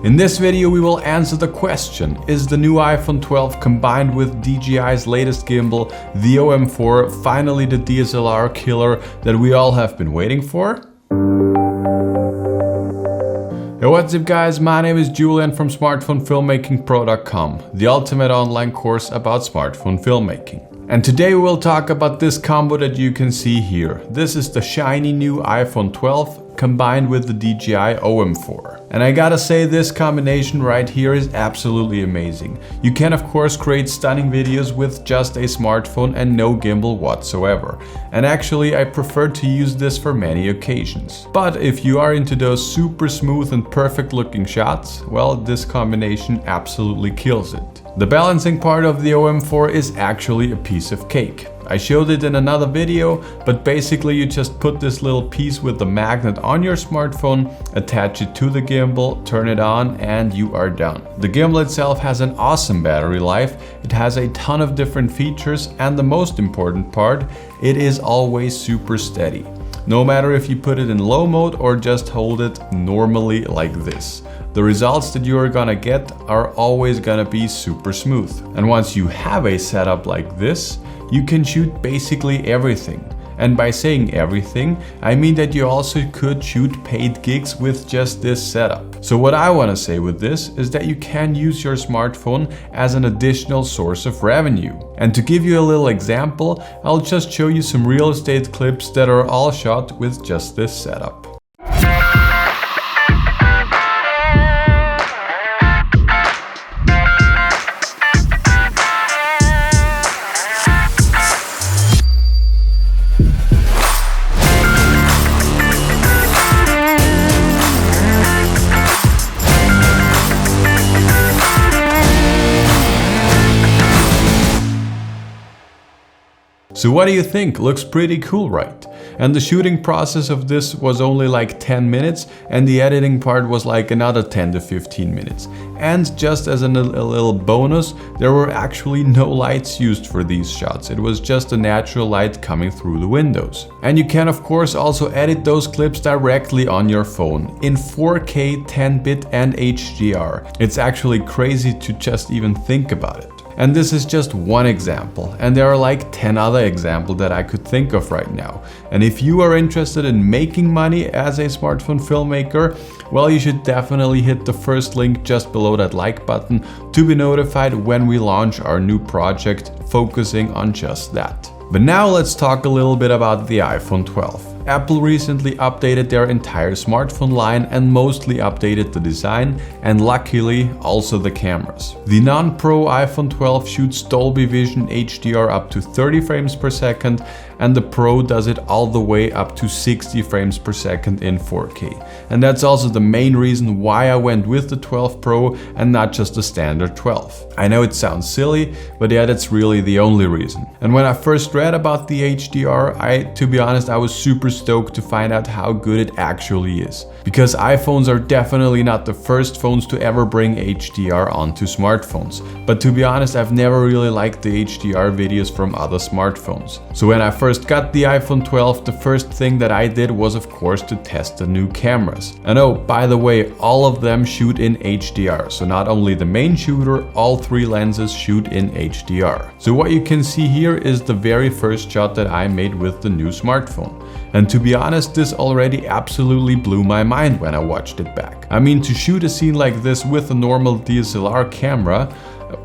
In this video we will answer the question, is the new iPhone 12 combined with DJI's latest gimbal, the OM4, finally the DSLR killer that we all have been waiting for? Hey, what's up guys, my name is Julian from smartphonefilmmakingpro.com, the ultimate online course about smartphone filmmaking. And today we will talk about this combo that you can see here. This is the shiny new iPhone 12 combined with the DJI OM4. And I gotta say, this combination right here is absolutely amazing. You can of course create stunning videos with just a smartphone and no gimbal whatsoever. And actually I prefer to use this for many occasions. But if you are into those super smooth and perfect looking shots, well, this combination absolutely kills it. The balancing part of the OM4 is actually a piece of cake. I showed it in another video, but basically you just put this little piece with the magnet on your smartphone, attach it to the gimbal, turn it on, and you are done. The gimbal itself has an awesome battery life, it has a ton of different features, and the most important part, it is always super steady. No matter if you put it in low mode or just hold it normally like this. The results that you are gonna get are always gonna be super smooth. And once you have a setup like this, you can shoot basically everything. And by saying everything, I mean that you also could shoot paid gigs with just this setup. So what I want to say with this is that you can use your smartphone as an additional source of revenue. And to give you a little example, I'll just show you some real estate clips that are all shot with just this setup. So what do you think? Looks pretty cool, right? And the shooting process of this was only like 10 minutes and the editing part was like another 10 to 15 minutes. And just as a little bonus, there were actually no lights used for these shots. It was just a natural light coming through the windows. And you can of course also edit those clips directly on your phone in 4K, 10-bit and HDR. It's actually crazy to just even think about it. And this is just one example, and there are like 10 other examples that I could think of right now. And if you are interested in making money as a smartphone filmmaker, well, you should definitely hit the first link just below that like button to be notified when we launch our new project focusing on just that. But now let's talk a little bit about the iPhone 12. Apple recently updated their entire smartphone line and mostly updated the design and luckily also the cameras. The non-Pro iPhone 12 shoots Dolby Vision HDR up to 30 frames per second and the Pro does it all the way up to 60 frames per second in 4K. And that's also the main reason why I went with the 12 Pro and not just the standard 12. I know it sounds silly, but yeah, that's really the only reason. And when I first read about the HDR, to be honest, I was super stoked to find out how good it actually is. Because iPhones are definitely not the first phones to ever bring HDR onto smartphones. But to be honest, I've never really liked the HDR videos from other smartphones. So when I first got the iPhone 12, the first thing that I did was of course to test the new cameras. And oh, by the way, all of them shoot in HDR. So not only the main shooter, all three lenses shoot in HDR. So what you can see here is the very first shot that I made with the new smartphone. And to be honest, this already absolutely blew my mind when I watched it back. I mean, to shoot a scene like this with a normal DSLR camera,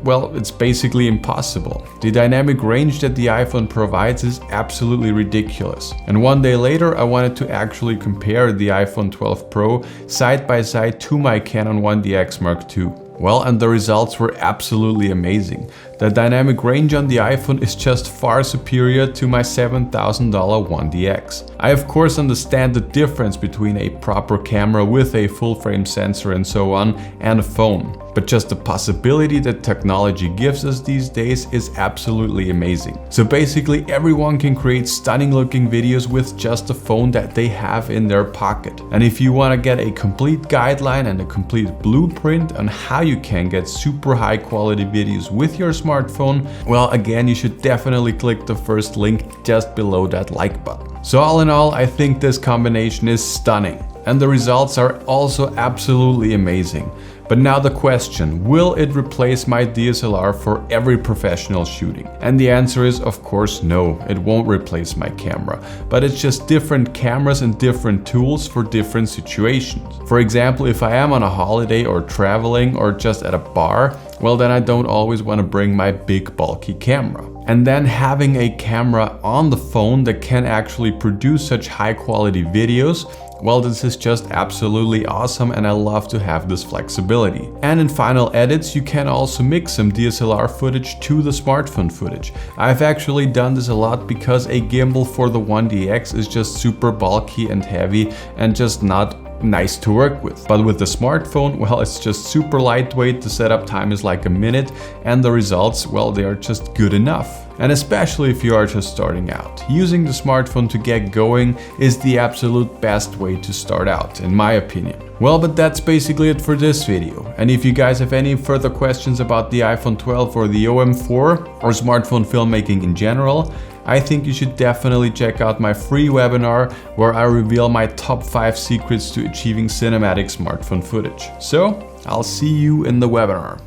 well, it's basically impossible. The dynamic range that the iPhone provides is absolutely ridiculous. And one day later, I wanted to actually compare the iPhone 12 Pro side by side to my Canon 1DX Mark II. Well, and the results were absolutely amazing. The dynamic range on the iPhone is just far superior to my $7,000 1DX. I of course understand the difference between a proper camera with a full frame sensor and so on and a phone. But just the possibility that technology gives us these days is absolutely amazing. So basically everyone can create stunning looking videos with just a phone that they have in their pocket. And if you want to get a complete guideline and a complete blueprint on how you can get super high quality videos with your smartphone, well, again, you should definitely click the first link just below that like button. So all in all, I think this combination is stunning. And the results are also absolutely amazing. But now the question, will it replace my DSLR for every professional shooting? And the answer is, of course, no, it won't replace my camera. But it's just different cameras and different tools for different situations. For example, if I am on a holiday or traveling or just at a bar, well, then I don't always want to bring my big bulky camera. And then having a camera on the phone that can actually produce such high quality videos, well, this is just absolutely awesome, and I love to have this flexibility. And in final edits, you can also mix some DSLR footage to the smartphone footage. I've actually done this a lot because a gimbal for the 1DX is just super bulky and heavy and just not nice to work with. But with the smartphone, well, it's just super lightweight, the setup time is like a minute, and the results, well, they are just good enough. And especially if you are just starting out, using the smartphone to get going is the absolute best way to start out, in my opinion. Well, but that's basically it for this video. And if you guys have any further questions about the iPhone 12 or the OM4 or smartphone filmmaking in general, I think you should definitely check out my free webinar where I reveal my top 5 secrets to achieving cinematic smartphone footage. So, I'll see you in the webinar.